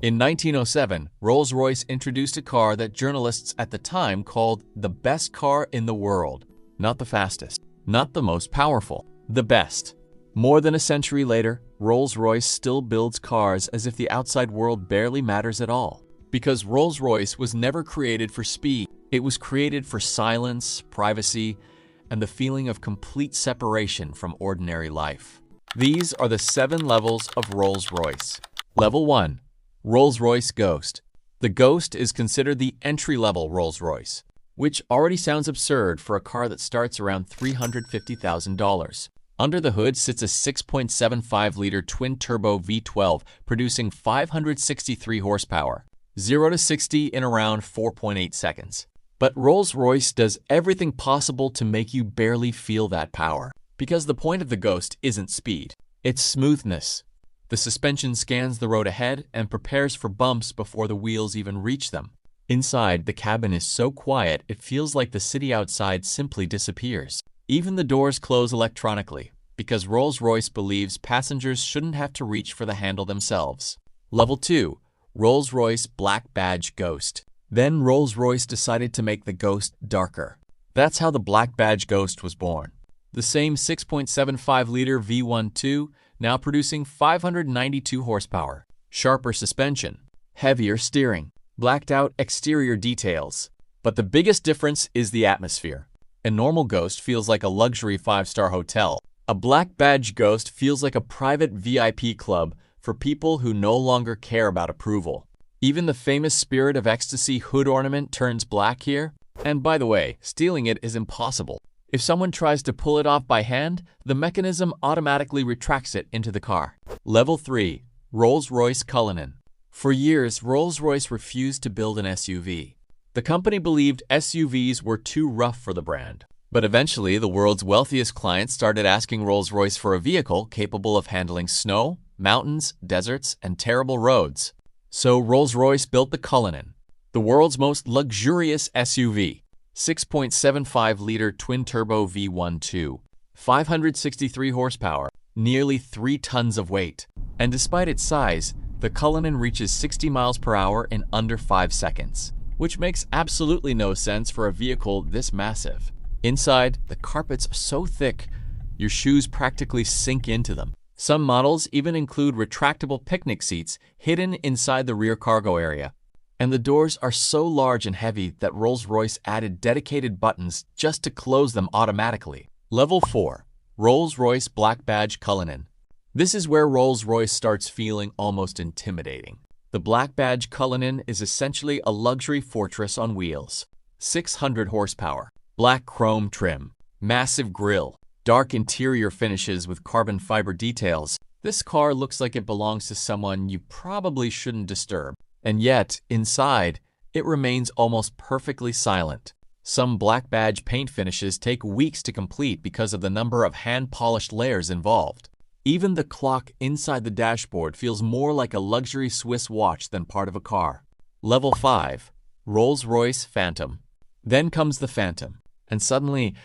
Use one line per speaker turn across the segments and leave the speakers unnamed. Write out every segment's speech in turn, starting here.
In 1907, Rolls-Royce introduced a car that journalists at the time called the best car in the world. Not the fastest, not the most powerful, the best. More than a century later, Rolls-Royce still builds cars as if the outside world barely matters at all. Because Rolls-Royce was never created for speed. It was created for silence, privacy, and the feeling of complete separation from ordinary life. These are the 7 levels of Rolls-Royce. Level 1. Rolls-Royce Ghost. The Ghost is considered the entry-level Rolls-Royce, which already sounds absurd for a car that starts around $350,000. Under the hood sits a 6.75-liter twin-turbo V12 producing 563 horsepower, 0 to 60 in around 4.8 seconds. But Rolls-Royce does everything possible to make you barely feel that power. Because the point of the Ghost isn't speed, it's smoothness. The suspension scans the road ahead and prepares for bumps before the wheels even reach them. Inside, the cabin is so quiet it feels like the city outside simply disappears. Even the doors close electronically, because Rolls-Royce believes passengers shouldn't have to reach for the handle themselves. Level 2. Rolls-Royce Black Badge Ghost. Then Rolls-Royce decided to make the Ghost darker. That's how the Black Badge Ghost was born. The same 6.75-liter V12, now producing 592 horsepower, sharper suspension, heavier steering, blacked-out exterior details. But the biggest difference is the atmosphere. A normal Ghost feels like a luxury 5-star hotel. A Black Badge Ghost feels like a private VIP club for people who no longer care about approval. Even the famous Spirit of Ecstasy hood ornament turns black here. And by the way, stealing it is impossible. If someone tries to pull it off by hand, the mechanism automatically retracts it into the car. Level 3. Rolls-Royce Cullinan. For years, Rolls-Royce refused to build an SUV. The company believed SUVs were too rough for the brand. But eventually, the world's wealthiest clients started asking Rolls-Royce for a vehicle capable of handling snow, mountains, deserts, and terrible roads. So Rolls-Royce built the Cullinan, the world's most luxurious SUV. 6.75-liter twin-turbo V12, 563 horsepower, nearly 3 tons of weight. And despite its size, the Cullinan reaches 60 miles per hour in under 5 seconds, which makes absolutely no sense for a vehicle this massive. Inside, the carpets are so thick, your shoes practically sink into them. Some models even include retractable picnic seats hidden inside the rear cargo area. And the doors are so large and heavy that Rolls-Royce added dedicated buttons just to close them automatically. Level 4. Rolls-Royce Black Badge Cullinan. This is where Rolls-Royce starts feeling almost intimidating. The Black Badge Cullinan is essentially a luxury fortress on wheels. 600 horsepower, black chrome trim, massive grille, dark interior finishes with carbon fiber details. This car looks like it belongs to someone you probably shouldn't disturb. And yet, inside, it remains almost perfectly silent. Some Black Badge paint finishes take weeks to complete because of the number of hand-polished layers involved. Even the clock inside the dashboard feels more like a luxury Swiss watch than part of a car. Level 5. Rolls-Royce Phantom. Then comes the Phantom, and suddenly,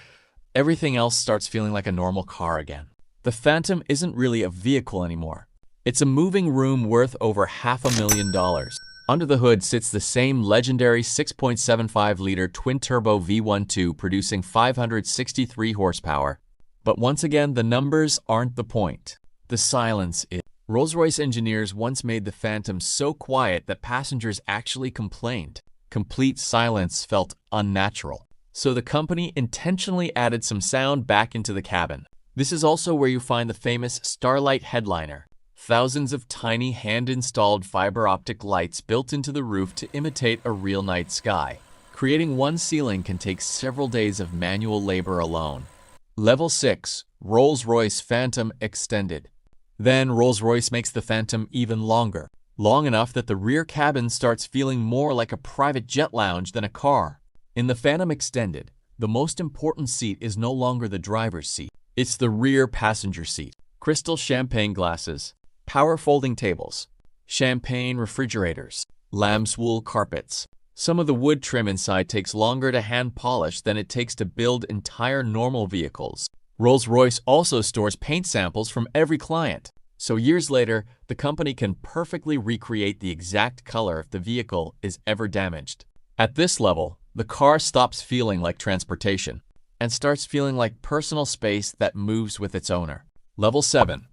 everything else starts feeling like a normal car again. The Phantom isn't really a vehicle anymore. It's a moving room worth over $500,000. Under the hood sits the same legendary 6.75-liter twin-turbo V12 producing 563 horsepower. But once again, the numbers aren't the point. The silence is. Rolls-Royce engineers once made the Phantom so quiet that passengers actually complained. Complete silence felt unnatural. So the company intentionally added some sound back into the cabin. This is also where you find the famous Starlight headliner. Thousands of tiny hand-installed fiber optic lights built into the roof to imitate a real night sky. Creating one ceiling can take several days of manual labor alone. Level 6. Rolls-Royce Phantom Extended. Then Rolls-Royce makes the Phantom even longer, long enough that the rear cabin starts feeling more like a private jet lounge than a car. In the Phantom Extended, the most important seat is no longer the driver's seat. It's the rear passenger seat. Crystal champagne glasses, power folding tables, champagne refrigerators, lamb's wool carpets. Some of the wood trim inside takes longer to hand polish than it takes to build entire normal vehicles. Rolls-Royce also stores paint samples from every client, So years later, the company can perfectly recreate the exact color if the vehicle is ever damaged. At this level, the car stops feeling like transportation and starts feeling like personal space that moves with its owner. Level 7.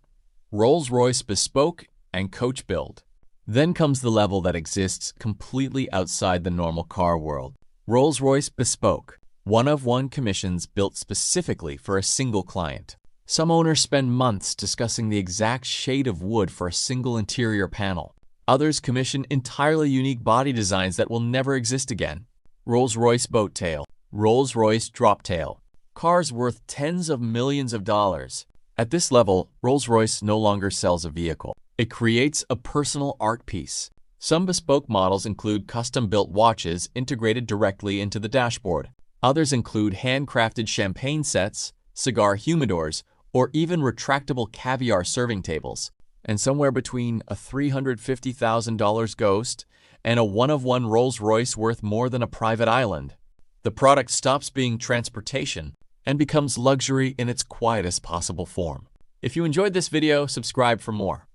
Rolls-Royce Bespoke and Coach Build. Then comes the level that exists completely outside the normal car world. Rolls-Royce Bespoke, one-of-one commissions built specifically for a single client. Some owners spend months discussing the exact shade of wood for a single interior panel. Others commission entirely unique body designs that will never exist again. Rolls-Royce Boat Tail, Rolls-Royce Drop Tail. Cars worth tens of millions of dollars. At this level, Rolls-Royce no longer sells a vehicle. It creates a personal art piece. Some bespoke models include custom-built watches integrated directly into the dashboard. Others include handcrafted champagne sets, cigar humidors, or even retractable caviar serving tables. And somewhere between a $350,000 Ghost and a one-of-one Rolls-Royce worth more than a private island, the product stops being transportation and becomes luxury in its quietest possible form. If you enjoyed this video, subscribe for more.